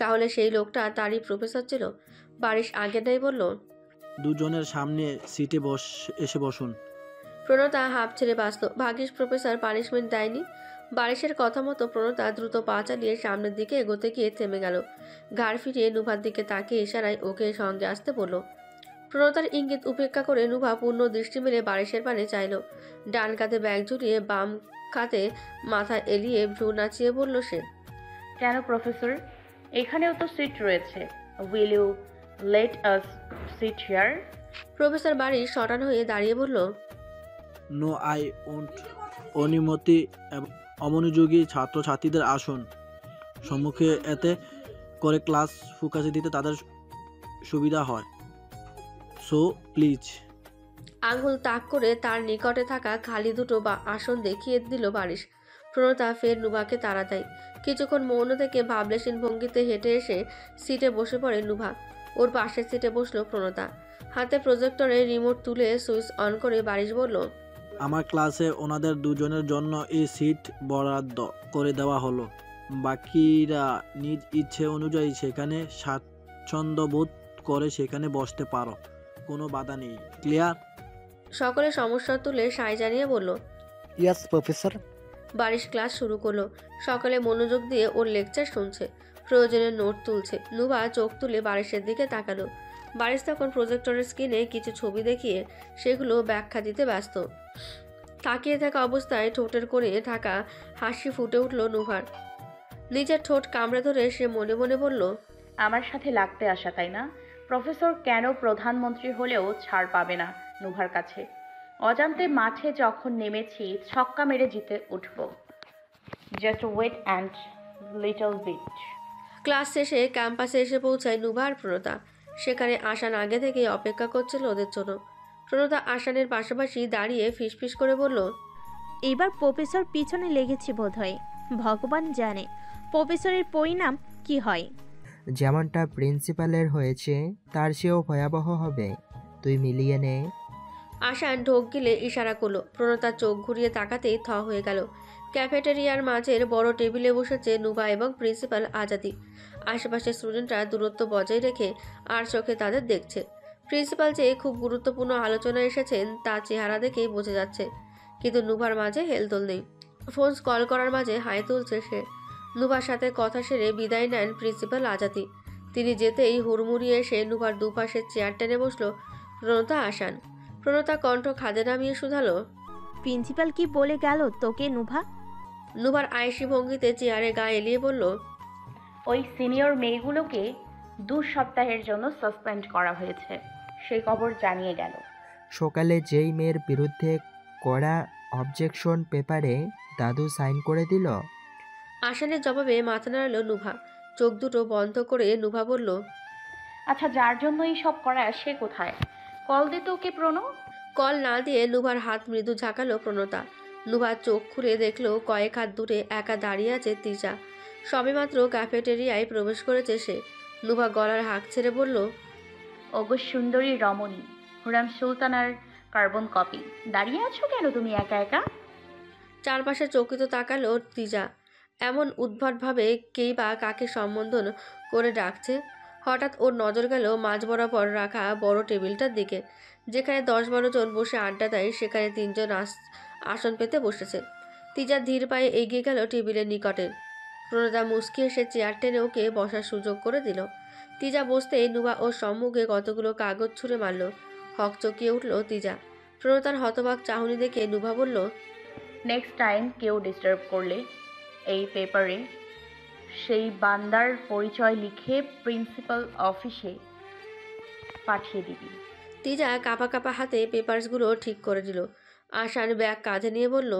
তাহলে সেই লোকটা তারই প্রফেসর ছিল? বারিশ আগেটাই বলল। দুজনের সামনে সিটে এসে বসুন। প্রণতা হাঁপ ছেড়ে বাঁচল। ভাগ্যিস প্রফেসর পানিশমেন্ট দেয়নি। বারিশের কথা মতো প্রণতা দ্রুত পা চালিয়ে সামনের দিকে এগোতে গিয়ে থেমে গেল। ঘাড় ফিরিয়ে নুভার দিকে তাকিয়ে ইশারায় ওকে সঙ্গে আসতে বলল। প্রণতার ইঙ্গিত উপেক্ষা করে নুভা পূর্ণ দৃষ্টি মেলে বারিশের পানে চাইল। ডান কাঁধে ব্যাগ ঝুলিয়ে বাম কাঁধে মাথা এলিয়ে ভ্রু নাচিয়ে বলল সে। কেন প্রফেসর? এখানেও তো সিট রয়েছে। Will you let us sit here? Professor Barish শটান হয়ে দাঁড়িয়ে বলল। No, I won't. অনুমতি এবং অমনোযোগী ছাত্রছাত্রীদের আসন সম্মুখে, এতে করে ক্লাস ফোকাসে দিতে তাদের সুবিধা হয়। So please. আঙুল তাক করে তার নিকটে থাকা খালি দুটো আসন দেখিয়ে দিল বারিশ। প্রণতা ফের নুভাকে তাড়া দেয়। কিছুক্ষণ মৌন থেকে ভাবলেশীন ভঙ্গিতে হেঁটে এসে সিটে বসে পড়ে নুভা। ওর পাশের সিটে বসলো প্রণতা। হাতে প্রজেক্টরে রিমোট তুলে সুইচ অন করে বারিশ বলল। আমার ক্লাসে ওনাদের দুজনের জন্য এই সিট বরাদ্দ করে দেওয়া হলো। বাকিরা নিজ ইচ্ছে অনুযায়ী সেখানে স্বাচ্ছন্দ্য বোধ করে সেখানে বসতে পারো, কোনো বাধা নেই। ক্লিয়ার? সকলে সমস্যা তুলে সায় জানিয়ে বলল। Yes professor. বারিশ ক্লাস শুরু করলো। সকলে মনোযোগ দিয়ে ওর লেকচার শুনছে, প্রয়োজনে নোট তুলছে। নুভা চোখ তুলে বারিশের দিকে তাকালো। বারিশ তখন প্রজেক্টরের স্ক্রিনে কিছু ছবি দেখিয়ে সেগুলো ব্যাখ্যা দিতে ব্যস্ত। তাকিয়ে থাকা অবস্থায় ঠোঁটের কোণে থাকা হাসি ফুটে উঠল নুভার। নিজের ঠোঁট কামড়ে ধরে সে মনে মনে বলল। আমার সাথে লাগতে আসা, তাই না? প্রফেসর কেন প্রধানমন্ত্রী হলেও ছাড় পাবে না নুভার কাছে। অজান্তে মাঠে যখন নেমেছি ছক্কা মেরে জিতে উঠব। Just wait and little bit. Class শেষে ক্যাম্পাসে এসে পৌঁছায় নুভা আর প্রণতা। সেখানে আসান আগে থেকেই অপেক্ষা করছিল ওদের জন্য। প্রণতা আসানের পাশাপাশি দাঁড়িয়ে ফিসফিস করে বলল। এবার প্রফেসর পিছনে লেগেছে বোধহয়। ভগবান জানে প্রফেসরের পরিণাম কি হয়। যেমনটা প্রিন্সিপালের হয়েছে তার চেয়েও ভয়াবহ হবে, তুই মিলিয়ে নে। আসান ঢোক গিলে ইশারা করলো। প্রণতা চোখ ঘুরিয়ে তাকাতেই থ হয়ে গেল। ক্যাফেটেরিয়ার মাঝের বড় টেবিলে বসেছে নুভা এবং প্রিন্সিপাল আজাদি। আশেপাশে স্টুডেন্টরা দূরত্ব বজায় রেখে আর চোখে তাদের দেখছে। প্রিন্সিপাল যে খুব গুরুত্বপূর্ণ আলোচনায় এসেছেন তা চেহারা দেখেই বোঝা যাচ্ছে। কিন্তু নুভার মাঝে হেলদোল নেই। ফোন কল করার মাঝে হাই তুলছে সে। নুভার সাথে কথা সেরে বিদায় নেন প্রিন্সিপাল আজাদি। তিনি যেতেই হুড়মুড়িয়ে এসে নুভার দুপাশে চেয়ার টেনে বসলো প্রণতা আসান। প্রণতা কণ্ঠ খাদে নামিয়ে শুধালো। প্রিন্সিপাল কি বলে গেল তোকে নুভা? নুভার আয়েসি ভঙ্গিতে চেয়ারে গা এলিয়ে বলল। ওই সিনিয়র মেয়েগুলোকে 2 সপ্তাহের জন্য সাসপেন্ড করা হয়েছে, সেই খবর জানিয়ে গেল। সকালে যেই মেয়ের বিরুদ্ধে করা অবজেকশন পেপারে দাদু সাইন করে দিল। আসানের জবাবে মাথা নাড়ালো নুভা। চোখ দুটো বন্ধ করে নুভা বলল। আচ্ছা, যার জন্য এই সব করা সে কোথায়? কল দিত ওকে প্রণ। কল না দিয়ে নুভার হাত মৃদু ঝাঁকালো প্রণতা। নুভা চোখ খুলে দেখলো কয়েক হাত দূরে একা দাঁড়িয়ে আছে তিজা। সবেমাত্র ক্যাফেটেরিয়ায় প্রবেশ করেছে সে। নুভা গলার হাঁক ছেড়ে বলল। ওগো সুন্দরী রমণী, হুরাম সুলতানার কার্বন কপি, দাঁড়িয়ে আছো কেন তুমি একা একা? চারপাশে চকিত তাকালো তিজা। এমন উদ্ভটভাবে কেই বা কাকে সম্বোধন করে ডাকছে। হঠাৎ ওর নজর গেল মাঝ বরাবর রাখা বড় টেবিলটার দিকে। যেখানে 10-12 জন বসে আড্ডা দেয় সেখানে 3 জন আসন পেতে বসেছে। তিজা ধীর পায়ে এগিয়ে গেল টেবিলের নিকটে। প্রণতা মুচকি এসে চেয়ার টেনে ওকে বসার সুযোগ করে দিল। তিজা বসতেই নুভা ওর সম্মুখে কতগুলো কাগজ ছুঁড়ে মারল। হকচকিয়ে উঠল তিজা। প্রণতার হতবাক চাহনি দেখে নুভা বলল। নেক্সট টাইম কেউ ডিস্টার্ব করলে এই পেপারে সেই বান্দার পরিচয় লিখে প্রিন্সিপাল অফিসে পাঠিয়ে দিবি। তিজা কাঁপা কাঁপা হাতে পেপারসগুলো ঠিক করে দিল। আশান ব্যাগ কাঁধে নিয়ে বলল।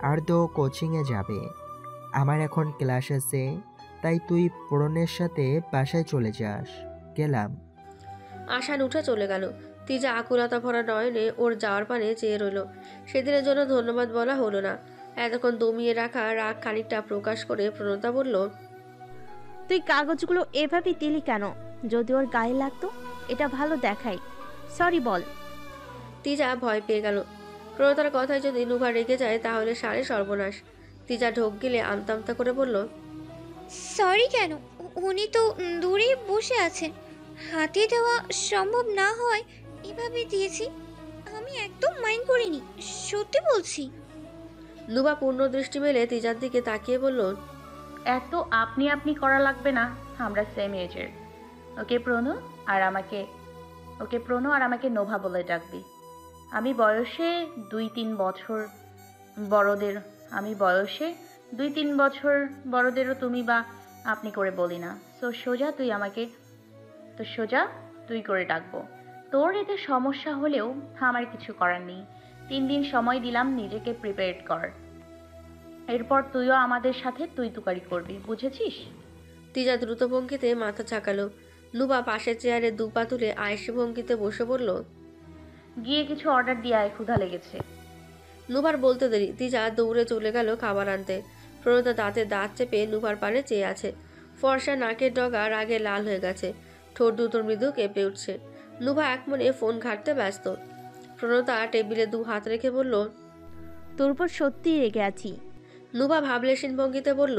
আর তো কোচিংয়ে যাবে, আমার এখন ক্লাস আছে, তাই তুই পূরণের সাথে বাসায় চলে যাস। গেলাম। আশান উঠে চলে গেল। তিজা আকুলতা ভরা নয়নে ওর যাওয়ার পানে চেয়ে রইল। সেদিনের জন্য ধন্যবাদ বলা হলো না। এতক্ষণ দমিয়ে রাখা রাগ খানিকটা প্রকাশ করে প্রণতা বলল। তুই কাগজগুলো এভাবে দিলি কেন? যদি ওর গায়ে লাগতো এটা ভালো দেখাই। সরি বল। তিজা ভয় পেয়ে গেল। প্রণতার কথায় যদি নুভা রেগে যায় তাহলে সারে সর্বনাশ। তিজা ঢোক গিলে আমতা আমতা করে বলল, সরি কেন? উনি তো দূরে বসে আছেন। হাতে দেওয়া সম্ভব না হয় এভাবে দিয়েছি। আমি একদম মাইন্ড করিনি, সত্যি বলছি। নুবা পূর্ণ দৃষ্টি মেলে তিজার দিকে তাকিয়ে বলল, এত আপনি আপনি করা লাগবে না, আমরা সেম এজের। ওকে প্রণু আর আমাকে নোভা বলে ডাকবি। আমি বয়সে 2-3 বছর বড়দের বড়দেরও তুমি বা আপনি করে বলি না। সোজা তুই করে ডাকবো। তোর এতে সমস্যা হলেও আমার কিছু করার নেই। 3 দিন সময় দিলাম, নিজেকে প্রিপেয়ার কর। এরপর তুইও আমাদের সাথে তুই তুকারি করবি, বুঝেছিস? তিজা দ্রুত ভঙ্গিতে মাথা ঝাঁকালো। নুবা পাশের চেয়ারে দুপা তুলে আয়েসি ভঙ্গিতে বসে বলল, গিয়ে কিছু অর্ডার দিয়ে আয়, ক্ষুধা লেগেছে। নুবার বলতে দেরি, তিজা দৌড়ে চলে গেল খাবার আনতে। প্রণতা দাঁতে দাঁত চেপে নুবার পানে চেয়ে আছে। ফর্সা নাকের ডগা রাগে লাল হয়ে গেছে, ঠোঁট দুটো মৃদু কেঁপে উঠছে। নুভা এক মনে ফোন ঘাঁটতে ব্যস্ত। প্রণতা টেবিলে 2 হাত রেখে বলল, তোর উপর সত্যিই রেগে আছি। নুভা ভাবলেশীন ভঙ্গিতে বলল,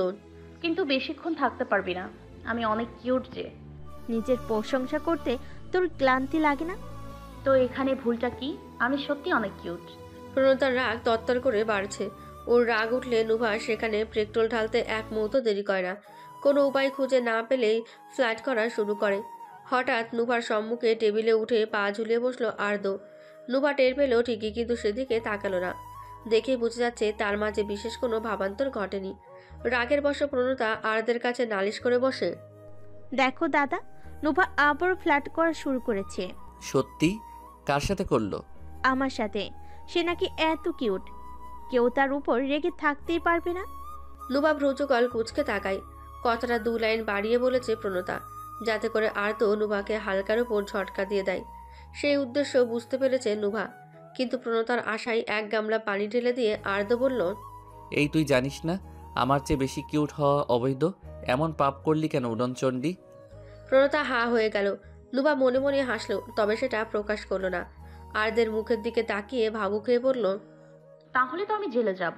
কিন্তু বেশিক্ষণ থাকতে পারবি না, আমি অনেক কিউট যে। নিজের প্রশংসা করতে তোর ক্লান্তি লাগে না? তো এখানে ভুলটা কি? আমি সত্যি অনেক কিউট। প্রণতার রাগ তত্তর করে বাড়ছে। ওর রাগ উঠলে নুভা সেখানে পেট্রোল ঢালতে এক মুহূর্ত দেরি করে না। কোনো উপায় খুঁজে না পেলেই ফ্ল্যাট করা শুরু করে। হঠাৎ নুভার সম্মুখে টেবিলে উঠে পা ঝুলিয়ে বসলো আর্দ্র। নুভা টের পেল ঠিকই, কিন্তু সেদিকে তাকালো না। দেখে বুঝে যাচ্ছে তার মাঝে বিশেষ কোনো ভাবান্তর ঘটেনি। রাগের বশে প্রণতা আর্দ্রের কাছে নালিশ করে বসে, দেখো দাদা, নোভা আবার ফ্ল্যাট করা শুরু করেছে। সত্যি? কার সাথে করলো? আমার সাথে। সে নাকি এত কিউট, কেউ তার উপর রেগে থাকতেই পারবে না। নুভা ভ্রুচকল কুচকে তাকায়। কথাটা 2 লাইন বাড়িয়ে বলেছে প্রণতা, যাতে করে আর্দ্র নুভাকে হালকার উপর ঝটকা দিয়ে দেয়। সেই উদ্দেশ্য বুঝতে পেরেছে নুভা, কিন্তু প্রণতার আশায় 1 গামলা পানি ঢেলে দিয়ে আর্দ্র বলল, এই তুই জানিস না আমার চেয়ে বেশি কিউট হওয়া অবৈধ? এমন পাপ করলি কেন উড়নচণ্ডী? প্রণতা হা হয়ে গেল। নুভা মনে মনে হাসলো, তবে সেটা প্রকাশ করলো না। আর্দ্রের মুখের দিকে তাকিয়ে ভাবুক হয়ে বলল, তাহলে তো আমি জেলে যাব।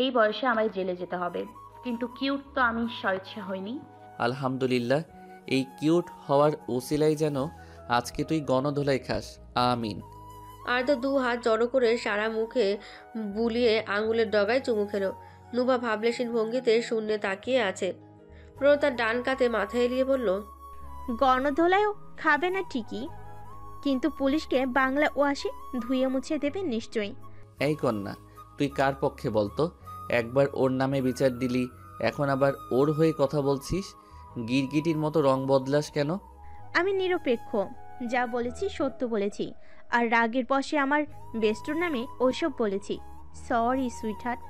এই বয়সে আমায় জেলে যেতে হবে। কিন্তু কিউট তো আমি স্বেচ্ছা হইনি। আলহামদুলিল্লাহ, এই কিউট হওয়ার ওসিলাই যেন আজকে তুই গণধোলাই খাস। আমিন। আর্দ্র 2 হাত জড়ো করে সারা মুখে বুলিয়ে আঙুলের ডগায় চুমু খেলো। নুভা ভাবলেশীন ভঙ্গিতে শূন্যে তাকিয়ে আছে। প্রণতার ডান কাতে মাথা এলিয়ে বলল, গণধোলায়ও খাবে না ঠিকই, কিন্তু পুলিশকে বাংলা ওয়াশে ধুয়ে মুছে দেবে নিশ্চয়ই। এই কন্যা, তুই কার পক্ষে বলতো? একবার ওর নামে বিচার দিলি, এখন আবার ওর হয়ে কথা বলছিস। গিরগিটির মতো রং বদলাস কেন? আমি নিরপেক্ষ, যা বলেছি সত্য বলেছি। আর রাগের বশে আমার বেস্টুর নামে ওসব বলেছি। Sorry sweetheart.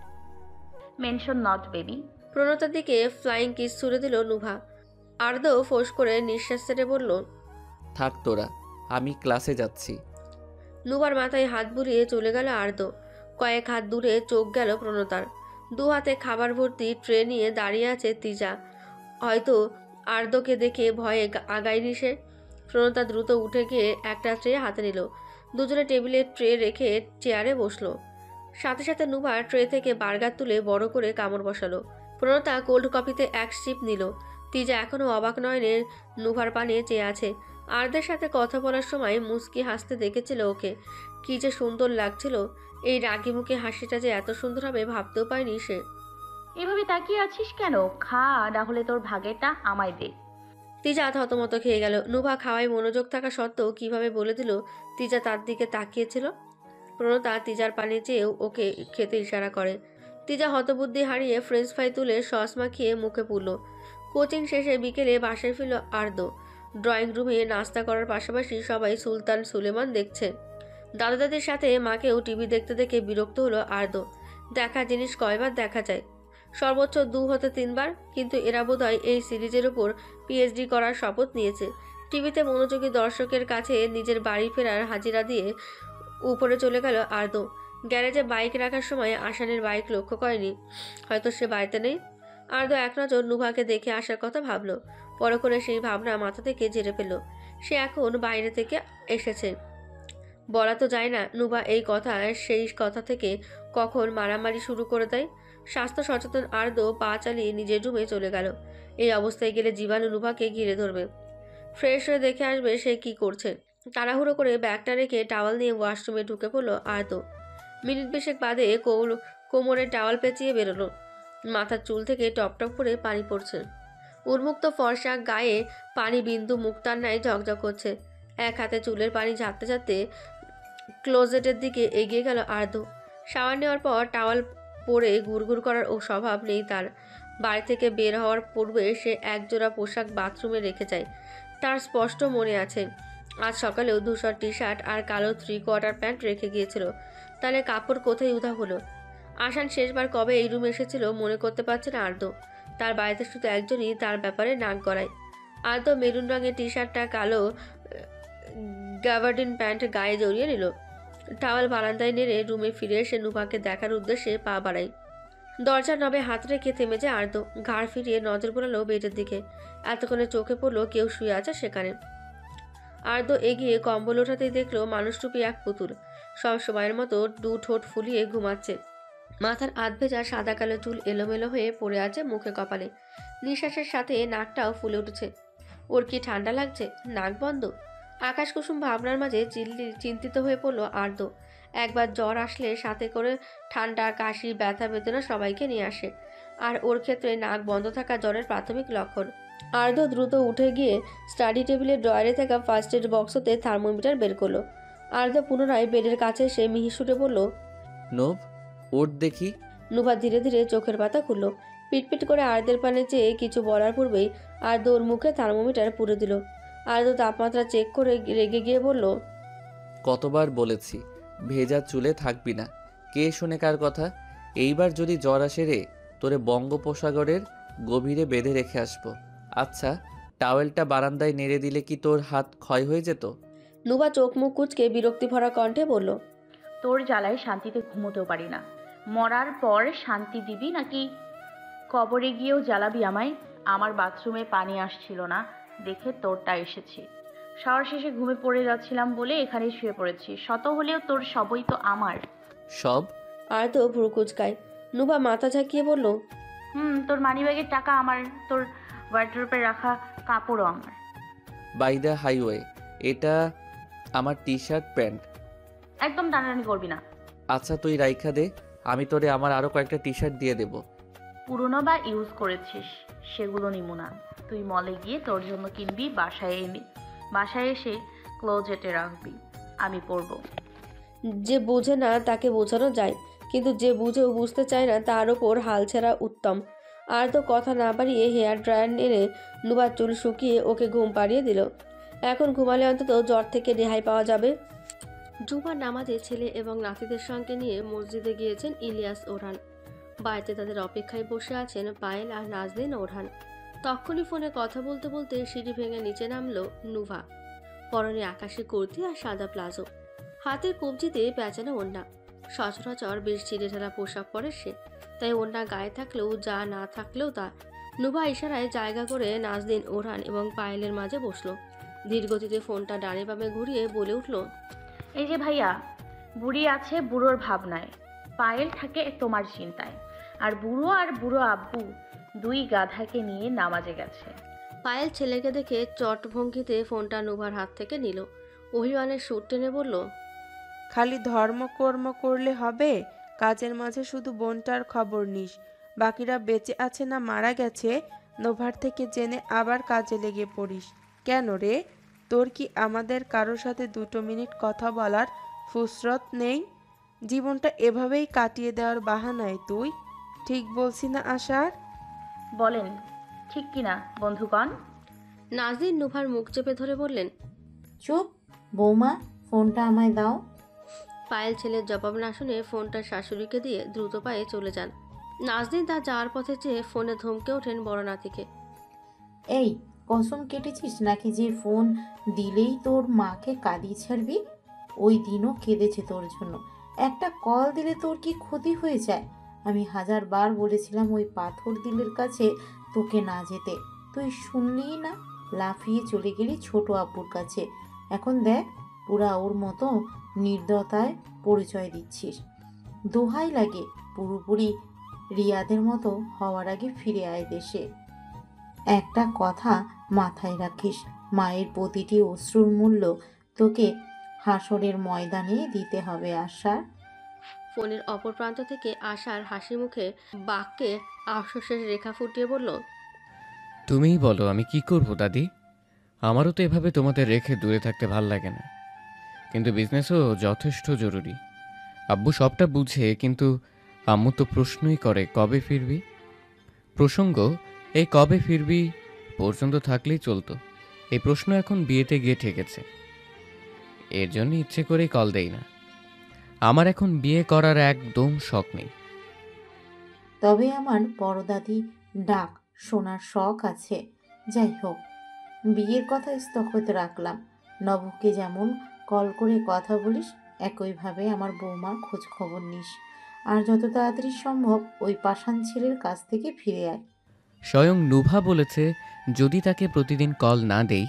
Mention not baby. প্রণতার দিকে ফ্লাইং কিস ছুড়ে দিল নুভা। আর্দ্র ফোঁস করে নিঃশ্বাস ছেড়ে বলল, থাক তোরা, আমি ক্লাসে যাচ্ছি। নুভার মাথায় হাত বুলিয়ে চলে গেল আর্দ্র। কয়েক হাত দূরে চোখ গেল প্রণতার। 2 হাতে খাবার ভর্তি ট্রে নিয়ে দাঁড়িয়ে আছে তিজা। হয়তো আর্দ্রকে দেখে ভয়ে আগায়নি সে। প্রণতা দ্রুত উঠে গিয়ে একটা ট্রে হাতে নিল। দুজনে টেবিলে ট্রে রেখে চেয়ারে বসলো। সাথে সাথে নুভা ট্রে থেকে বার্গার তুলে বড় করে কামড় বসালো। প্রণতা কোল্ড কফিতে 1 সিপ নিল। তিজা এখনও অবাক নয়নে নুভার পানে চেয়ে আছে। আর্দ্রের সাথে কথা বলার সময় মুস্কি হাসতে দেখেছিল ওকে। কি যে সুন্দর লাগছিল। এই রাগি মুখে হাসিটা যে এত সুন্দর হবে ভাবতেও পায়নি সে। এভাবে তাকিয়ে আছিস কেন? খা, না হলে তোর ভাগেরটা আমায় দে। তিজা থতমত খেয়ে গেল। নুভা খাওয়ায় মনোযোগ থাকা সত্ত্বেও কিভাবে বলে দিল তিজা তার দিকে তাকিয়েছিল। প্রণতা তিজার পানি চেয়েও ওকে খেতে ইশারা করে। তিজা হতবুদ্ধি হারিয়ে ফ্রেঞ্চ ফ্রাই তুলে সস মাখিয়ে মুখে পুরল। কোচিং শেষে বিকেলে বাসায় ফিরল আর্দ্র। ড্রয়িং রুমে নাস্তা করার পাশাপাশি সবাই সুলতান সুলেমান দেখছে। দাদা দাদির সাথে মাকেও টিভি দেখতে দেখে বিরক্ত হলো আর্দ্র। দেখা জিনিস কয়বার দেখা যায়? সর্বোচ্চ 2 হতে 3 বার। কিন্তু এরা বোধহয় এই সিরিজের উপর পিএইচডি করার শপথ নিয়েছে। টিভিতে মনোযোগী দর্শকের কাছে নিজের বাড়ি ফেরার হাজিরা দিয়ে উপরে চলে গেল আর্দ্র। গ্যারেজে বাইক রাখার সময় আসানের বাইক লক্ষ্য করেনি। হয়তো সে বাড়িতে নেই। আর্দ্র এক নজর নুভাকে দেখে আসার কথা ভাবলো। পরে করে সেই ভাবনা মাথা থেকে ঝেড়ে ফেলল। সে এখন বাইরে থেকে এসেছে। বলা তো যায় না নুভা এই কথা সেই কথা থেকে কখন মারামারি শুরু করে দেয়। স্বাস্থ্য সচেতন আর্দ্র পা চালিয়ে নিজের রুমে চলে গেল। এই অবস্থায় গেলে জীবাণু নুভাকে ঘিরে ধরবে। ফ্রেশ হয়ে দেখে আসবে সে কি করছে। তাড়াহুড়ো করে ব্যাগটা রেখে টাওয়াল নিয়ে ওয়াশরুমে ঢুকে পড়লো আর্দ্র। মিনিট বিশেক বাদে কোমরে টাওয়াল পেঁচিয়ে বেরোলো। মাথার চুল থেকে টপ টপ করে পানি পড়ছে। উন্মুক্ত ফর্সা গায়ে পানি বিন্দু মুক্তার ন্যায় ঝকঝক করছে। এক হাতে চুলের পানি ঝাড়তে ঝাড়তে ক্লোজেটের দিকে এগিয়ে গেল আর্দ্র। শাওয়ার নেওয়ার পর টাওয়াল পরে ঘুরঘুর করার ও স্বভাব নেই তার। বাড়ি থেকে বের হওয়ার পূর্বে সে একজোড়া পোশাক বাথরুমে রেখে যায়। তার স্পষ্ট মনে আছে আজ সকালেও ধূসর টি শার্ট আর কালো 3/4 প্যান্ট রেখে গিয়েছিল। তাহলে কাপড় কোথায় উধা হলো? আসান শেষবার কবে এই রুমে এসেছিল মনে করতে পারছে না আর্দ্র। তার বাড়িতে শুধু একজনই তার ব্যাপারে নাক গলায়। আর্দ্র মেরুন রঙের টি শার্টটা কালো গ্যাভার্ডিন প্যান্ট গায়ে জড়িয়ে নিল। টাওয়াল বারান্দায় নেড়ে রুমে ফিরে এসে নুভাকে দেখার উদ্দেশ্যে পা বাড়ায়। দরজার নবে হাত রেখে থেমে যায় আর্দ্র। ঘাড় ফিরিয়ে নজর বোলালো বেডের দিকে। এতক্ষণে চোখে পড়লো কেউ শুয়ে আছে সেখানে। আর্দ্র এগিয়ে কম্বল ওঠাতেই দেখলো মানুষরূপী এক পুতুল সব সময়ের মতো দু ঠোঁট ফুলিয়ে ঘুমাচ্ছে। মাথার আধ ভেজা সাদা কালো চুল এলোমেলো হয়ে পড়ে আছে মুখে কপালে। নিঃশ্বাসের সাথে নাকটাও ফুলে উঠেছে। ওর কি ঠান্ডা লাগছে? নাক বন্ধ। আকাশ কুসুম ভাবনার মাঝে চিন্তিত হয়ে পড়ল আর্দ্র। একবার জ্বর আসলে সাথে করে ঠান্ডা, কাশি, ব্যথা বেদনা সবাইকে নিয়ে আসে। আর ওর ক্ষেত্রে নাক বন্ধ থাকা জ্বরের প্রাথমিক লক্ষণ। আর্দ্র দ্রুত উঠে গিয়ে স্টাডি টেবিলের ড্রয়ারে থাকা ফার্স্ট এড বক্স হতে থার্মোমিটার বের করলো। আর্দ্র পুনরায় বেডের কাছে এসে মিহি সুরে বলল, নোভ, ওঠ দেখি। নুভা ধীরে ধীরে চোখের পাতা খুলল। পিটপিট করে আর্দ্রের পানে চেয়ে কিছু বলার পূর্বেই আর্দ্র ওর মুখে থার্মোমিটার পুরে দিল। আর্দ্র তাপমাত্রা চেক করে রেগে গিয়ে বলল, কতবার বলেছি ভেজা চুলে থাকবি না। কে শোনে কার কথা? এইবার যদি জ্বর আসে রে, তোরে বঙ্গোপসাগরের গভীরে বেঁধে রেখে আসবো। আচ্ছা, টাওয়েলটা বারান্দায় নেড়ে দিলে কি তোর হাত ক্ষয় হয়ে যেত? নুভা চোখ মুখ কুঁচকে বিরক্তি ভরা কণ্ঠে বলল, তোর জ্বালায় শান্তিতে ঘুমোতেও পারি না। মরার পর শান্তি দিবি নাকি কবরে গিয়েও জ্বালাবি আমায়? আমার বাথরুমে পানি আসছিল না দেখে তোরটা এসেছি। শাওয়ার শেষে ঘুমে পড়ে যাচ্ছিলাম বলে এখানে শুয়ে পড়েছি। শত হলেও তোর সবই তো আমার। সব? আর্দ্র ভ্রু কুঁচকায়। নুভা মাথা ঝাঁকিয়ে বলল, তোর মানিব্যাগের টাকা আমার, তোর ওয়ার্ড্রোবে রাখা কাপড়ও আমার। বাই দ্য হাইওয়ে, এটা আমার টি শার্ট প্যান্ট। একদম টানাটানি করবি না। আচ্ছা তুই রাইখা দে, আমি তোরে আমার আরও কয়েকটা টি শার্ট দিয়ে দেবো। পুরনো বা ইউজ করেছিস সেগুলো নিমু না। তুই মলে গিয়ে তোর জন্য কিনবি, বাসায় এসে ক্লোজেটে রাখবি, আমি পরবো। যে বোঝে না তাকে বোঝানো যায়, কিন্তু যে বুঝেও বুঝতে চায় না তার ওপর হাল ছেড়া উত্তম। আর তো কথা না বাড়িয়ে হেয়ার ড্রায়ার এনে নুবার চুল শুকিয়ে ওকে ঘুম পাড়িয়ে দিল। এখন ঘুমালে অন্তত জ্বর থেকে রেহাই পাওয়া যাবে। জুমার নামাজে ছেলে এবং নাতিদের সঙ্গে নিয়ে মসজিদে গিয়েছেন ইলিয়াস ওরহান। বাড়িতে তাদের অপেক্ষায় বসে আছেন পায়েল আর নাজনীন ওরহান। তখনই ফোনে কথা বলতে বলতে সিঁড়ি ভেঙে নিচে নামলো নুভা। পরনে আকাশি কুর্তি আর সাদা প্লাজো, হাতের কবজিতে পেঁচানো ওড়না। সচরাচর বেশ ছিঁড়ে ঢালা পোশাক পরে সে, তাই ওড়না গায়ে থাকলেও যা না থাকলেও তা। নুভা ইশারায় জায়গা করে নাজনীন ওরহান এবং পায়েলের মাঝে বসলো। ধীরগতিতে ফোনটা ডানে বামে ঘুরিয়ে বলে উঠল, এই যে ভাইয়া, বুড়ি আছে বুড়োর ভাবনায়, পায়েল থাকে তোমার চিন্তায়, আর বুড়ো আব্বু দুই গাধাকে নিয়ে নামাজে গেছে। পায়েল ছেলেকে দেখে চট ভঙ্গিতে ফোনটা নুভার হাত থেকে নিল। অভিমানের সুর টেনে বলল, খালি ধর্মকর্ম করলে হবে? কাজের মাঝে শুধু বোনটার খবর নিস, বাকিরা বেঁচে আছে না মারা গেছে নোভার থেকে জেনে আবার কাজে লেগে পড়িস। কেন রে, তোর কি আমাদের কারোর সাথে 2 মিনিট কথা বলার ফুসরত নেই? জীবনটা এভাবেই কাটিয়ে দেওয়ার বাহানায় তুই? ঠিক বলছি না আশার? বলেন ঠিক কিনা বন্ধুগণ? নাজনীন নুভার মুখ চেপে ধরে বললেন, চুপ বৌমা, ফোনটা আমায় দাও। পায়েল ছেলের জবাব না শুনে ফোনটা শাশুড়িকে দিয়ে দ্রুত পায়ে চলে যান। নাজনীন তার যাওয়ার পথে চেয়ে ফোনে ধমকে ওঠেন বড় নাতিকে, এই কসম কেটেছিস নাকি যে ফোন দিলেই তোর মাকে কাঁদিয়ে ছাড়বি? ওই দিনও কেঁদেছে তোর জন্য। একটা কল দিলে তোর কি ক্ষতি হয়ে যায়? আমি 1000 বার বলেছিলাম ওই পাথর দিলের কাছে তোকে না যেতে, তুই শুনলি না, লাফিয়ে চলে গেলি ছোট আব্বুর কাছে। এখন দেখ পুরা ওর মতো নির্দয়তায় পরিচয় দিচ্ছিস। দোহাই লাগে, পুরোপুরি রিয়াদের মতো হওয়ার আগে ফিরে আয় দেশে। একটা কথা মাথায় রাখিস, মায়ের প্রতিটি অশ্রুর মূল্য তোকে হাসরের ময়দানে দিতে হবে আশার। ফোনের অপর প্রান্ত থেকে আশার হাসি মুখে বাক্যে আফসোসের রেখা ফুটিয়ে বলল, তুমিই বলো আমি কি করব দাদি। আমারও তো এভাবে তোমাদের রেখে দূরে থাকতে ভাল লাগে না, কিন্তু বিজনেসও যথেষ্ট জরুরি। আব্বু সবটা বুঝে, কিন্তু আম্মু তো প্রশ্নই করে কবে ফিরবি। প্রসঙ্গ, এই কবে ফিরবি পর্যন্ত থাকলেই চলতো, এই প্রশ্ন এখন বিয়েতে গিয়ে ঠেকেছে। এর জন্য ইচ্ছে করেই কল দেই না। আমার এখন বিয়ে করার একদম শখ নেই। তবে আমার বড়দাদি ডাক শোনার শখ আছে। যাই হোক, বিয়ের কথা স্থগিত রাখলাম। নবকে যেমন কল করে কথা বলিস, একইভাবে আমার বৌমার খোঁজ খবর নিস। আর যত তাড়াতাড়ি সম্ভব ওই পাষাণ ছেলের কাছ থেকে ফিরে আয়। স্বয়ং নুভা বলেছে যদি তাকে প্রতিদিন কল না দেই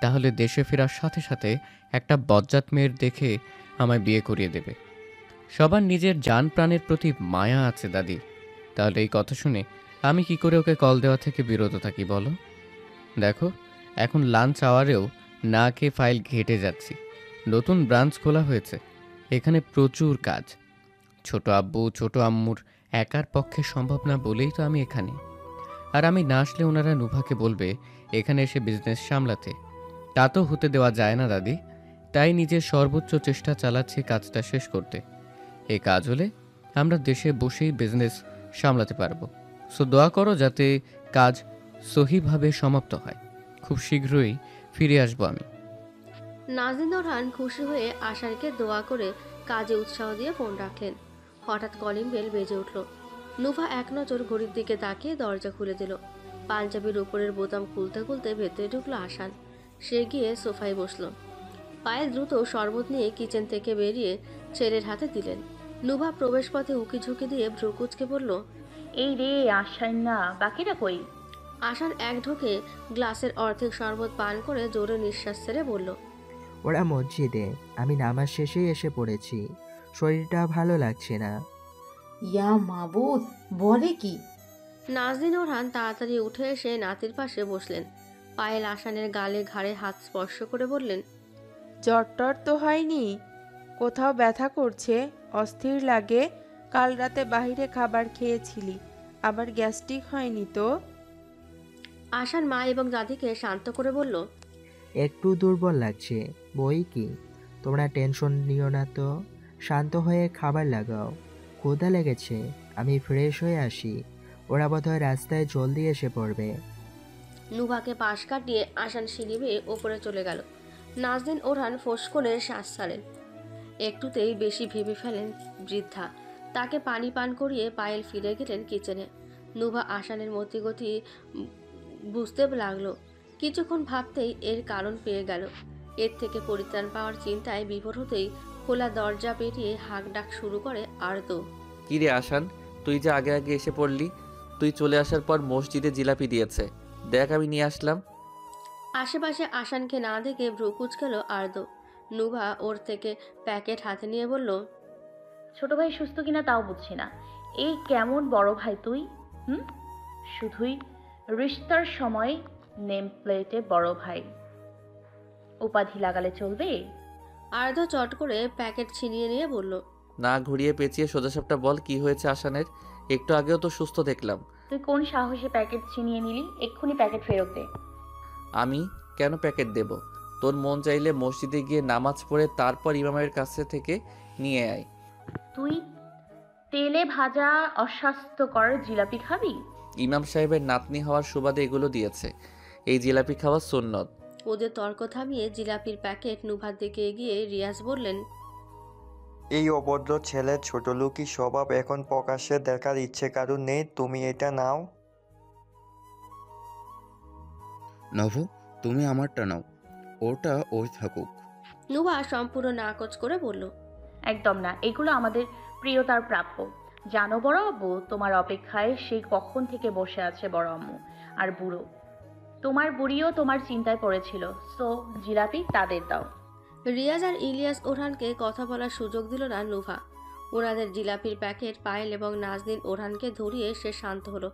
তাহলে দেশে ফেরার সাথে সাথে একটা বজ্জাত মেয়ের দেখে আমায় বিয়ে করিয়ে দেবে। সবার নিজের জান প্রাণের প্রতি মায়া আছে দাদি, তাহলে এই কথা শুনে আমি কি করে ওকে কল দেওয়া থেকে বিরত থাকি বলো? দেখো, এখন লাঞ্চ আওয়ারেও না খেয়ে ফাইল ঘেটে যাচ্ছি। নতুন ব্রাঞ্চ খোলা হয়েছে, এখানে প্রচুর কাজ। ছোট আব্বু ছোট আম্মুর একার পক্ষে সম্ভব না বলেই তো আমি এখানে। আর আমি না আসলে ওনারা নুভাকে বলবে এখানে এসে বিজনেস সামলাতে। তা তো হতে দেওয়া যায় না দাদি, তাই নিজের সর্বোচ্চ চেষ্টা চালাচ্ছি কাজটা শেষ করতে। এই কাজ হলে আমরা দেশে বসেই বিজনেস সামলাতে পারবো। সো দোয়া করো যাতে কাজ সহিভাবে সমাপ্ত হয়। খুব শীঘ্রই ফিরে আসবো আমি। নাজিন ওরহান খুশি হয়ে আশারকে দোয়া করে কাজে উৎসাহ দিয়ে ফোন রাখলেন। হঠাৎ কলিং বেল বেজে উঠল। নুভা এক নজর ঘড়ির দিকে তাকিয়ে দরজা খুলে দিল। পাঞ্জাবির উপরের বোতাম খুলতে খুলতে ভেতরে ঢুকলো আশান। সে গিয়ে সোফায় বসলো। পায়েল দ্রুত শরবত নিয়ে কিচেন থেকে বেরিয়ে ছেলের হাতে দিলেন। নুভা প্রবেশপথে উকি ঝুঁকি দিয়ে ভ্রুকুচকে বলল, এই রে আসাই না, বাকিরা কই? আশান এক ঢোকে গ্লাসের অর্ধেক শরবত পান করে জোরে নিঃশ্বাস ছেড়ে বলল, ওরা মসজিদে, আমি নামাজ শেষেই এসে পড়েছি। শরীরটা ভালো লাগছে না। ইয়া মাবুদ, বলে কি? নাজদিন ওরহান তাড়াতাড়ি উঠে এসে নাতির পাশে বসলেন। পায়েল আশানের গালে ঘাড়ে হাত স্পর্শ করে বললেন, জ্বর টর তো হয়নি? কোথাও ব্যথা করছে, অস্থির লাগে? কাল রাতে বাইরে খাবার খেয়েছিলি, আবার গ্যাস্ট্রিক হয়নি তো? আশান মা এবং দাদিকে শান্ত করে বলল, একটু দুর্বল লাগছে, বই কি। তোমরা টেনশন নিও না তো, শান্ত হয়ে খাবার লাগাও। ক্ষুধা লেগেছে, আমি ফ্রেশ হয়ে আসি। ওরা বোধহয় রাস্তায় জলদি এসে পড়বে। নুভাকে পাশ কাটিয়ে আশান সিঁড়ি বেয়ে ওপরে চলে গেল। নাজদিন ওরহান ফোঁস করে শ্বাস ছাড়েন। একটুতেই বেশি ভেবে ফেলেন বৃদ্ধা। তাকে পানি পান করিয়ে পায়েল ফিরে গেলেন কিচেনে। নুভা আশানের মতিগতি বুঝতে লাগলো। কিছুক্ষণ ভাবতেই এর কারণ পেয়ে গেল। এর থেকে পরিত্রাণ পাওয়ার চিন্তায় বিভোর হতেই খোলা দরজা পেরিয়ে হাঁক ডাক শুরু করে আরত। কি রে আশান, তুই যে আগে আগে এসে পড়লি। তুই চলে আসার পর মসজিদে জিলাপি দিয়েছে, দেখ আমি নিয়ে আসলাম। আশেপাশে আশানকে না দেখে ভ্রু কুচকালো আরত। নুভা ওর থেকে প্যাকেট হাতে নিয়ে বলল, ছোট ভাই সুস্থ কিনা তাও বুঝছি না। এই কেমন বড় ভাই তুই? শুধুই রিশতার সময় নেম প্লেটে বড় ভাই উপাধি লাগালে চলবে? আরত চট করে প্যাকেট ছিনিয়ে নিয়ে বলল, না ঘুরিয়ে পেঁচিয়ে সোজাসাপটা বল কি হয়েছে আশানের। একটু আগেও তো সুস্থ দেখলাম। তুই কোন সাহসে প্যাকেট ছিনিয়ে নিলি? এক্ষুনি প্যাকেট ফেরত দে। আমি কেন প্যাকেট দেব? তোর মন চাইলে মসজিদে গিয়ে নামাজ পড়ে তারপর ইমামের কাছে থেকে নিয়ে আয়। তুই তেলে ভাজা অস্বাস্থ্যকর জিলাপি খাবি? ইমাম সাহেবের নাতনি হওয়ার সুবাদে এগুলো দিয়েছে। এই জিলাপি খাওয়া সুন্নত। ওদের তর্ক থামিয়ে জিলাপির প্যাকেট নুভার দিকে এগিয়ে রিয়াজ বললেন, এই অভদ্র ছেলের ছোটলোকি স্বভাব এখন প্রকাশ্যে দেখার ইচ্ছে কারো নেই। তুমি এটা নাও। নভ, তুমি আমারটা নাও, ওটা ওই থাকুক। নুভা সম্পূর্ণ নাকচ করে বলল, একদম না, এগুলো আমাদের প্রিয়তার প্রাপ্য। জানো বড় আব্বু, তোমার অপেক্ষায় সেই কখন থেকে বসে আছে বড় আম্মু আর বুড়ো। তোমার বুড়িও তোমার চিন্তায় পড়েছিল। সো জিলাপি তাদের দাও। রিয়াজ আর ইলিয়াস ওরহানকে কথা বলার সুযোগ দিল না নুভা। ওনাদের জিলাপির প্যাকেট পায়েল এবং নাজনীন ওরহানকে ধরিয়ে সে শান্ত হলো।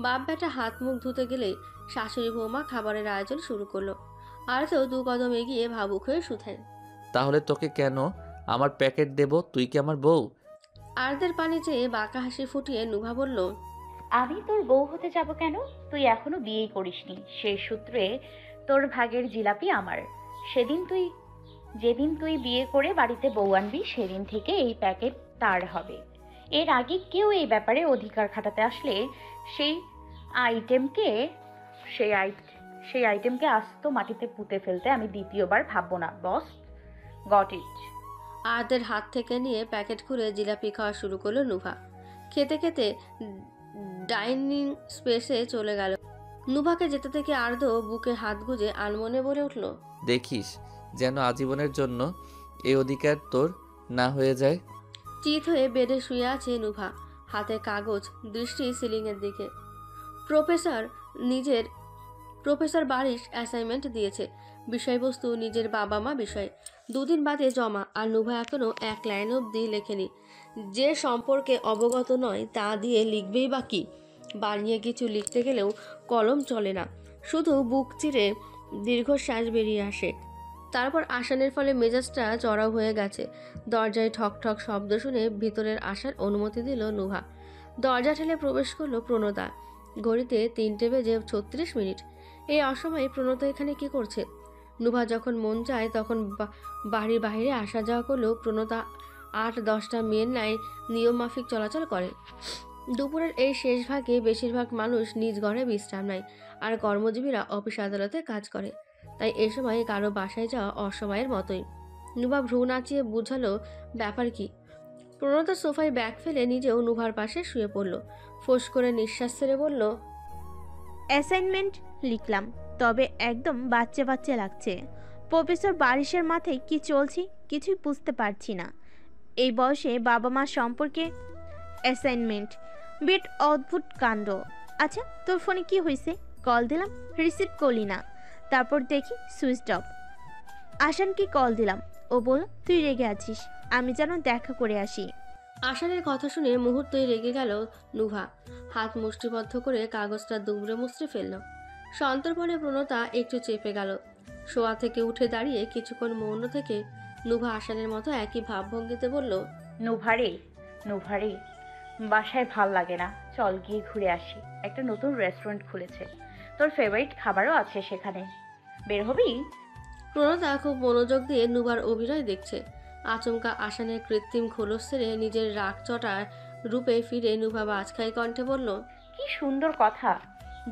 বাপ বেটা হাত মুখ ধুতে গেলেই শাশুড়ি বৌমা খাবারের আয়োজন শুরু করলো। আর তো 2 কদম এগিয়ে ভাবুক হয়ে শুধেন। তাহলে তোকে কেন আমার প্যাকেট দেব? তুই কি আমার বউ? আরদের পানি চেয়ে বাঁকা হাসি ফুটিয়ে নুভা বলল, আমি তোর বউ হতে যাব কেন? তুই এখনো বিয়েই করিসনি। সেই সূত্রে তোর ভাগের জিলাপি আমার। যেদিন তুই বিয়ে করে বাড়িতে বউ আনবি সেদিন থেকে এই প্যাকেট তার হবে। এর আগে কেউ এই ব্যাপারে অধিকার খাটাতে আসলে সেই আইটেমকে আস্ত মাটিতে পুঁতে ফেলতে আমি দ্বিতীয়বার ভাববো না। বস, গট ইট। আরদের হাত থেকে নিয়ে প্যাকেট খুলে জিলাপি খাওয়া শুরু করলো নুভা। খেতে খেতে ডাইনিং স্পেসে চলে গেল। নুভাকে যেতে থেকে আর্দ বুকে হাত গুজে আনমনে বলে উঠল, দেখিস যেন আজীবনের জন্য এই অধিকার তোর না হয়ে যায়। চিত হয়ে বেডে শুয়ে আছে নুভা, হাতে কাগজ, দৃষ্টি সিলিংয়ের দিকে। প্রফেসর বারিশ অ্যাসাইনমেন্ট দিয়েছে। বিষয়বস্তু নিজের বাবা মা বিষয়ে। 2 দিন বাদে জমা। আর নুভা এখনও 1 লাইন অবধি লেখেনি। যে সম্পর্কে অবগত নয় তা দিয়ে লিখবেই বা কি? বানিয়ে কিছু লিখতে গেলেও কলম চলে না, শুধু বুক চিরে দীর্ঘশ্বাস বেরিয়ে আসে। তারপর আসানের ফলে মেজাজটা চড়াও হয়ে গেছে। দরজায় ঠক ঠক শব্দ শুনে ভিতরের আসার অনুমতি দিল নুভা। দরজা ঠেলে প্রবেশ করলো প্রণতা। ঘড়িতে 3:36। এই অসময়ে প্রণতা এখানে কি করছে? নুভা যখন মন চায় তখন বাড়ির বাইরে আসা যাওয়া করলেও প্রণতা 8-10টা মেয়ের ন্যায় নিয়মমাফিক চলাচল করে। দুপুরের এই শেষ ভাগে বেশিরভাগ মানুষ নিজ ঘরে বিশ্রাম নেয়, আর কর্মজীবীরা অফিস আদালতে কাজ করে। তাই এ সময় কারো বাসায় যাওয়া অসময়ের মতোই। নুভা ভ্রু নাচিয়ে বুঝালো ব্যাপার কি। প্রণতা সোফায় ব্যাগ ফেলে নিজেও নুভার পাশে শুয়ে পড়ল। ফোঁস করে নিঃশ্বাস ছেড়ে বলল, অ্যাসাইনমেন্ট লিখলাম, তবে একদম বাচ্চা বাচ্চা লাগছে। প্রফেসর বারিশের মাথায় কি চলছে কিছুই বুঝতে পারছি না। এই বয়সে বাবা মা সম্পর্কে অ্যাসাইনমেন্ট, বেট অদ্ভুত কাণ্ড। আচ্ছা, তোর ফোনে কি হয়েছে? কল দিলাম, রিসিভ করলি না। তারপর দেখি সুইচ অফ। আশানকে কল দিলাম, ও বল তুই রেগে আছিস, আমি যেন দেখা করে আসি। আশানের কথা শুনে মুহূর্তেই রেগে গেল নুভা। হাত মুষ্টিবদ্ধ করে কাগজটা দুমড়ে মুচড়ে ফেলল। সন্তর্পণে প্রণতা একটু চেপে গেল। শোয়া থেকে উঠে দাঁড়িয়ে কিছুক্ষণ মৌন থেকে নুভা আশানের মতো একই ভাবভঙ্গিতে বলল, নুভারে বাসায় ভাল লাগে না, চল গিয়ে ঘুরে আসি। একটা নতুন রেস্টুরেন্ট খুলেছে, তোর ফেভারিট খাবারও আছে সেখানে। বের হবি? প্রণতা খুব মনোযোগ দিয়ে নুভার অভিনয় দেখছে। আচমকা আশানের কৃত্রিম খোলস ছেড়ে নিজের রাগচটা রূপে ফিরে নুভা বাজখাই কণ্ঠে বলল, কি সুন্দর কথা।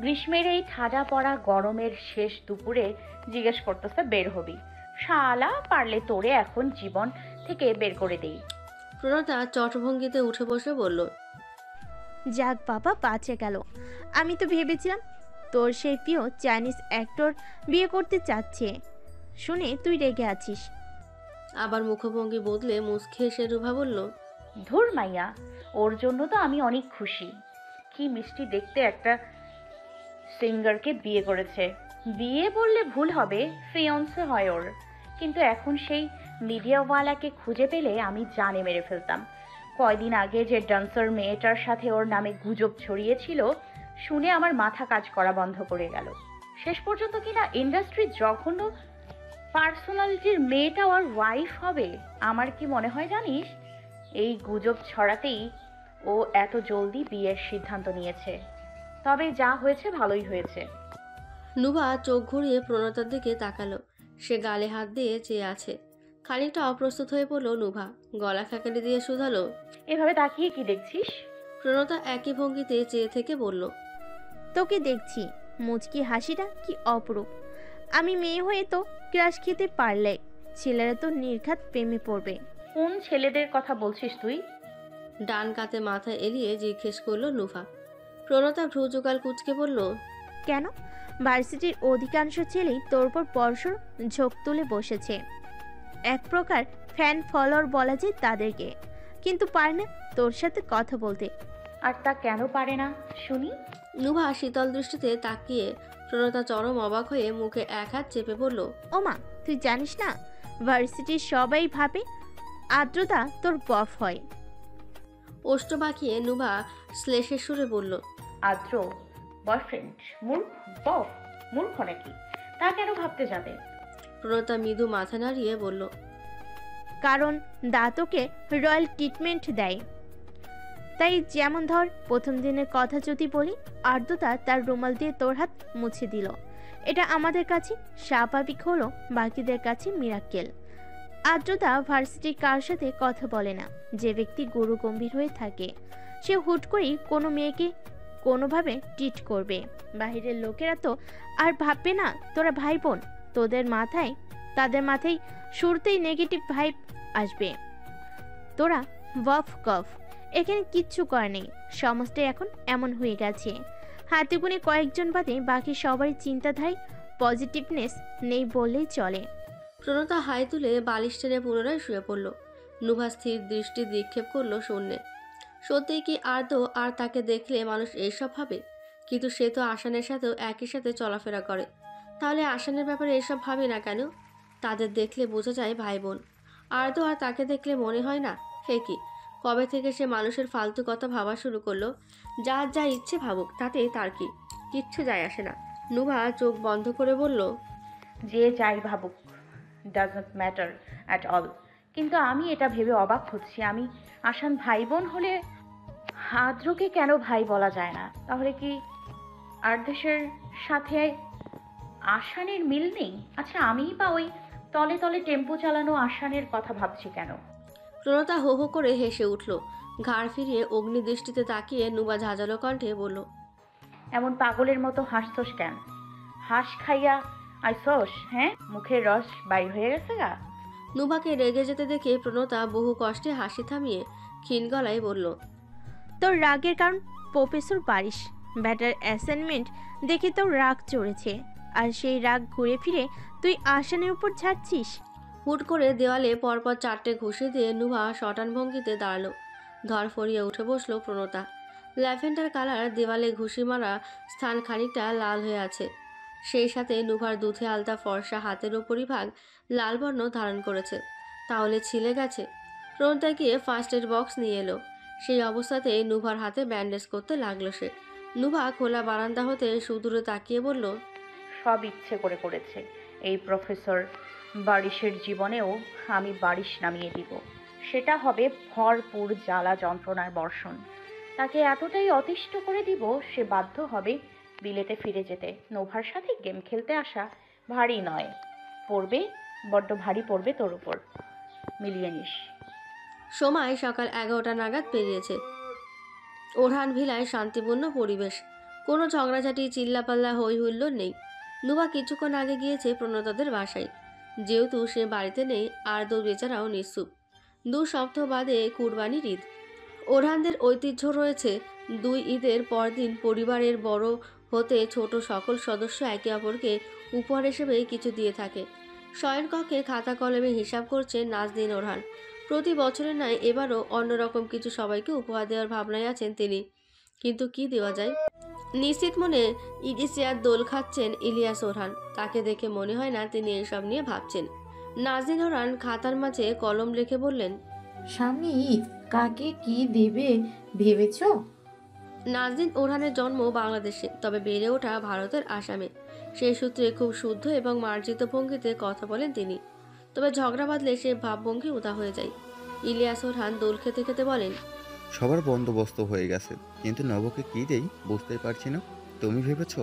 গ্রীষ্মের এই ঠাডা পড়া গরমের শেষ দুপুরে জিজ্ঞেস করতেছে বের হবি? শালা, পারলে তোরে এখন জীবন থেকে বের করে দেই। প্রণতা চটভঙ্গিতে উঠে বসে বলল, যাক বাবা, বাঁচে গেল। আমি তো ভেবেছিলাম তোর সেই প্রিয় চাইনিজ অ্যাক্টর বিয়ে করতে চাচ্ছে, শুনে তুই রেগে আছিস। আবার মুখভঙ্গি বদলে মুচকি হেসে রুভা বলল, ধুর মাইয়া, ওর জন্য তো আমি অনেক খুশি। কি মিষ্টি দেখতে একটা সিঙ্গারকে বিয়ে করেছে। বিয়ে বললে ভুল হবে, ফিয়ন্সে হয় ওর। কিন্তু এখন সেই মিডিয়াওয়ালাকে খুঁজে পেলে আমি জানে মেরে ফেলতাম। কয়দিন আগে যে ডান্সার মেয়েটার সাথে ওর নামে গুজব ছড়িয়েছিল, শুনে আমার মাথা কাজ করা বন্ধ করে গেল। শেষ পর্যন্ত কিনা ইন্ডাস্ট্রির জঘন্য পার্সোনালিটির মেয়েটা ওর ওয়াইফ হবে। আমার কি মনে হয় জানিস, এই গুজব ছড়াতেই ও এত জলদি বিয়ের সিদ্ধান্ত নিয়েছে। তবে যা হয়েছে ভালোই হয়েছে। নুভা চোখ ঘুরিয়ে প্রণতার দিকে তাকালো। সে গালে হাত দিয়ে চেয়ে আছে। খানিকটা অপ্রস্তুত হয়ে পড়ল নুভা। গলা খাকারি দিয়ে শুধালো, এভাবে তাকিয়ে কি দেখছিস? প্রণতা একই ভঙ্গিতে চেয়ে থেকে বলল, তোকে দেখছি, মুচকি হাসিটা কি অপরূপ। আমি মেয়ে হয়ে তো ক্রাশ খেতে পারলে ছেলেরা তো নির্ঘাত প্রেমে পড়বে। কোন ছেলেদের কথা বলছিস তুই? ডান কাতে মাথা এলিয়ে জিজ্ঞেস করলো নুভা। প্রণতা ভ্রুযুগাল কুচকে বলল, কেন? ভার্সিটির অধিকাংশ ছেলেই তোর উপর পরশুর ঝোঁক তুলে বসেছে। এক প্রকার ফ্যান ফলোয়ার বলা যায় তাদেরকে, কিন্তু পারে না তোর সাথে কথা বলতে। আর তা কেন পারে না শুনি? নুভা শীতল দৃষ্টিতে তাকিয়ে প্রণতা চরম অবাক হয়ে মুখে এক হাত চেপে বলল, ওমা, তুই জানিস না ভার্সিটির সবাই ভাবে আর্দ্রতা তোর বফ হয়। ওষ্ঠ বাঁকিয়ে নুভা শ্লেষের সুরে বলল, আদ্র বয়ফ্রেন্ড? মূর্খ? বফ? মূর্খ নাকি? তা কেন ভাবতে যাবে? প্রণতা মৃদু মাথা নাড়িয়ে বলল, কারণ দাঁতকে রয়্যাল ট্রিটমেন্ট দেয়। তাই যেমন ধর, প্রথম দিনের কথা যদি বলি, আর্দ্রতা তার রুমাল দিয়ে তোর হাত মুছে দিল। এটা আমাদের কাছে স্বাভাবিক হলো, বাকিদের কাছে মিরাক্কেল। আর্দ্রতা ভার্সিটির কার সাথে কথা বলে না। যে ব্যক্তি গুরু গম্ভীর হয়ে থাকে সে হুট করেই কোনো মেয়েকে কোনোভাবে ট্রিট করবে। বাহিরের লোকেরা তো আর ভাববে না তোরা ভাই বোন। তাদের মাথায় শুরুতেই নেগেটিভ ভাইব আসবে। তোরা ওয়াফ কফ, এখানে কিচ্ছু করার নেই। সমাজটাই এখন এমন হয়ে গেছে। হাতে গুনে কয়েকজন বাদে বাকি সবারই চিন্তাধারায় পজিটিভনেস নেই বললেই চলে। প্রণতা হাই তুলে বালিশ টেনে পুনরায় শুয়ে পড়ল। নুভা স্থির দৃষ্টি নিক্ষেপ করলো শূন্যে। সত্যিই কি আদৌ আর তাকে দেখলে মানুষ এইসব ভাবে? কিন্তু সে তো আসানের সাথেও একই সাথে চলাফেরা করে। তাহলে আসানের ব্যাপারে এসব ভাবে না কেন? তাদের দেখলে বোঝা যায় ভাই বোন। আদৌ আর তাকে দেখলে মনে হয় না? হে কি, কবে থেকে সে মানুষের ফালতু কথা ভাবা শুরু করলো? যার যা ইচ্ছে ভাবুক, তাতে তার কি, কিচ্ছু যায় আসে না। নুভা চোখ বন্ধ করে বলল, যে যাই ভাবুক, ডাজন্ট ম্যাটার অ্যাট অল। কিন্তু আমি এটা ভেবে অবাক হচ্ছি, আমি আসান ভাই বোন হলে আদ্রকে কেন ভাই বলা যায় না? তাহলে কি আর্দেশের সাথে আসানের মিল নেই? আচ্ছা, আমিই বা ওই তলে তলে টেম্পো চালানো আসানের কথা ভাবছি কেন? প্রণতা হো হো করে হেসে উঠল। ঘাড় ফিরিয়ে অগ্নিদৃষ্টিতে তাকিয়ে নুবা ঝাঁঝালো কণ্ঠে বলল, এমন পাগলের মতো হাসতোস কেন? হাঁস খাইয়া আইসোস? হ্যাঁ, মুখের রস বাইর হয়ে গেছে গা? নুবাকে রেগে যেতে দেখে প্রণতা বহু কষ্টে হাসি থামিয়ে ক্ষীণ গলায় বলল, তোর রাগের কারণ প্রফেসর বারিশ। ব্যাটার অ্যাসাইনমেন্ট দেখে তোর রাগ চড়েছে, আর সেই রাগ ঘুরে ফিরে তুই আসানের উপর ঝাড়ছিস। হুট করে দেওয়ালে পরপর 4টে ঘুষি দিয়ে নুভা শটান ভঙ্গিতে দাঁড়ালো। ধর ফরিয়ে উঠে বসলো প্রণতা। ল্যাভেন্ডার কালার দেওয়ালে ঘুষি মারা স্থান খানিকটা লাল হয়ে আছে। সেই সাথে নুভার দুধে আলতা ফর্সা হাতের উপরিভাগ লাল বর্ণ ধারণ করেছে। তাহলে ছিলে গেছে। প্রণতা গিয়ে ফার্স্ট এড বক্স নিয়ে এলো। সেই অবস্থাতে নুভার হাতে ব্যান্ডেজ করতে লাগলো সে। নুভা খোলা বারান্দা হতে সুদূরে তাকিয়ে বলল, সব ইচ্ছে করে করেছে। এই প্রফেসর বারিশের জীবনেও আমি বারিশ নামিয়ে দিব। সেটা হবে ভরপুর জ্বালা যন্ত্রণার বর্ষণ। তাকে এতটাই অতিষ্ঠ করে দিব সে বাধ্য হবে বিলেতে ফিরে যেতে। নোভার সাথে গেম খেলতে আসা ভারী নয়, পড়বে, বড্ড ভারী পড়বে তোর উপর। মিলিয়ে নিস। সময় সকাল 11টা নাগাদ পেরিয়েছে। ওরহান ভিলায় শান্তিপূর্ণ পরিবেশ। কোনো ঝগড়াঝাটি, চিল্লাপাল্লা, হই হুল্লোড় নেই। নুবা কিছুক্ষণ আগে গিয়েছে প্রণতাদের বাসায়। যেহেতু সে বাড়িতে নেই, আর দু বেচারাও নিশ্চুপ। 2 সপ্তাহ বাদে কুরবানির ঈদ। ওরহানদের ঐতিহ্য রয়েছে 2 ঈদের পরদিন পরিবারের বড় হতে ছোট সকল সদস্য একে অপরকে উপহার হিসেবে কিছু দিয়ে থাকে। শয়নকক্ষে খাতা কলমে হিসাব করছে নাজনীন ওরহান। প্রতি বছরের নয় এবারও অন্যরকম কিছু সবাইকে উপহার দেওয়ার ভাবনায় আছেন তিনি। কিন্তু কি দেওয়া যায়? নিশ্চিত মনে ইডিসিয়ার দোল খাচ্ছেন ইলিয়াস ওরহান। তাকে দেখে মনে হয় না তিনি এসব নিয়ে ভাবছেন। নাজনীন ওরহান খাতার মাঝে কলম রেখে বললেন, সামনে ঈদ, কাকে কি দেবে ভেবেছো? নাজনীন ওরহানের জন্ম বাংলাদেশে, তবে বেড়ে ওঠা ভারতের আসামে। সেই সূত্রে খুব শুদ্ধ এবং মার্জিত ভঙ্গিতে কথা বলেন তিনি। তবে ঝগড়া বাঁধলে সে ভাবভঙ্গি উদা হয়ে যায়। ইলিয়াস ওরহান দোল খেতে খেতে বলেন, সবার বন্দোবস্ত হয়ে গেছে, কিন্তু নবকে কি দেই বুঝতে পারছি না। তুমি ভেবেছো?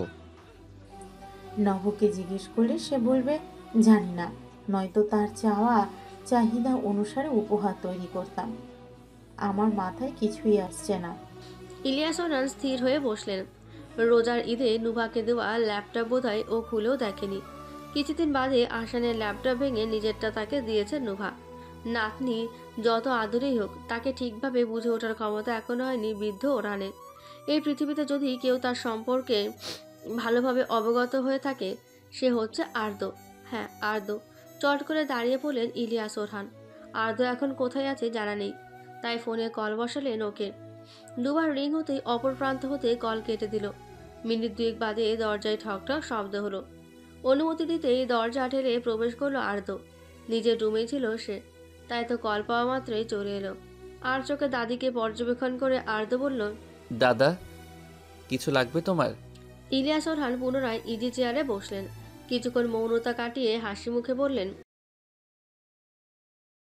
নবকে জিজ্ঞেস করলে সে বলবে জানি না, নয়তো তার চাহিদা অনুসারে উপহার তৈরি করতাম। আমার মাথায় কিছুই আসছে না। ইলিয়াস ওরহান স্থির হয়ে বসলেন। রোজার ঈদে নুভাকে দেওয়া ল্যাপটপ বোধহয় ও খুলেও দেখেনি। কিছুদিন বাদে আসানের ল্যাপটপ ভেঙে নিজেরটা তাকে দিয়েছে নুভা। নাতনি যত আদরেই হোক, তাকে ঠিকভাবে বুঝে ওঠার ক্ষমতা এখনো হয়নি বৃদ্ধ ওরহানের। এই পৃথিবীতে যদি কেউ তার সম্পর্কে ভালোভাবে অবগত হয়ে থাকে, সে হচ্ছে আর্দ্র। হ্যাঁ, আর্দ্র। চট করে দাঁড়িয়ে পড়লেন ইলিয়াস ওরহান। আর্দ্র এখন কোথায় আছে জানা নেই, তাই ফোনে কল বসালেন ওকে। 2 বার রিং হতেই অপর প্রান্ত হতে কল কেটে দিল। মিনিট 2 বাদে দরজায় ঠক ঠক শব্দ হলো। অনুমতি দিতেই দরজা ঠেলে প্রবেশ করলো আর্দ্র। নিজের রুমেই ছিল সে, তাই তো কল পাওয়া মাত্রই চলে এলো। আর চোখে দাদিকে পর্যবেক্ষণ করে আর্দ্র বলল, দাদা, কিছু লাগবে তোমার? ইলিয়াস ওরহান পুনরায় ইজি চেয়ারে বসলেন। কিছুক্ষণ মৌনতা কাটিয়ে হাসি মুখে বললেন,